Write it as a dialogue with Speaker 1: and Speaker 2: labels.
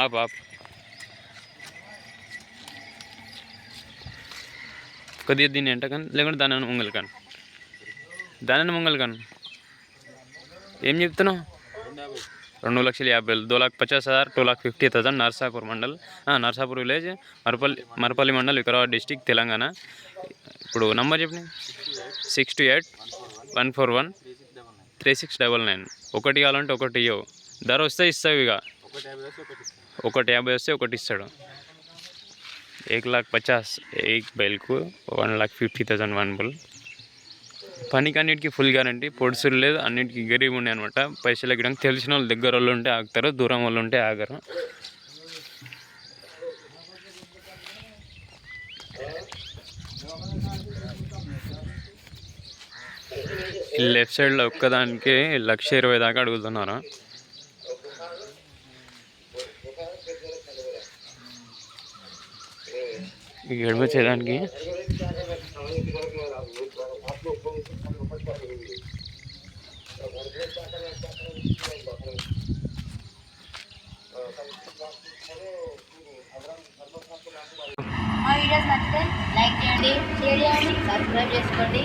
Speaker 1: ఆప్ కొద్దిగా దీన్ని ఎంట కానీ లేకుంటే దాని ముంగల్ కానీ దాని ముంగల్ కానీ ఏం చెప్తున్నావు 2,50,000 2,50,000 2,50,000 నర్సాపూర్ మండల్ నర్సాపూర్ విలేజ్ మరపల్లి మండల్ వికారాబాద్ డిస్టిక్ తెలంగాణ. ఇప్పుడు నంబర్ చెప్పండి 6281413699. ఒకటి కావాలంటే ఒకటి ఇవ్వవు, ధర వస్తే ఇస్తావు. ఇక 150 వస్తే ఒకటి ఇస్తాడు. 1,50,000 एक बैल को 1,50,000 वन बुल. పనికి అన్నిటికీ ఫుల్ గ్యారంటీ, పొడుసులు లేదు, అన్నిటికీ గరీబ్ ఉండే అనమాట. పైసలు ఎక్కడానికి తెలిసిన వాళ్ళు దగ్గర వాళ్ళు ఉంటే ఆగుతారు, దూరం వాళ్ళు ఉంటే ఆగరు. లెఫ్ట్ సైడ్లో ఒక్కదానికి 1,20,000 దాకా అడుగుతున్నారు. ఎడమ చేయడానికి
Speaker 2: మా వీడియోస్ నచ్చితే లైక్ చేయండి, షేర్ చేయండి, సబ్స్క్రైబ్ చేసుకోండి.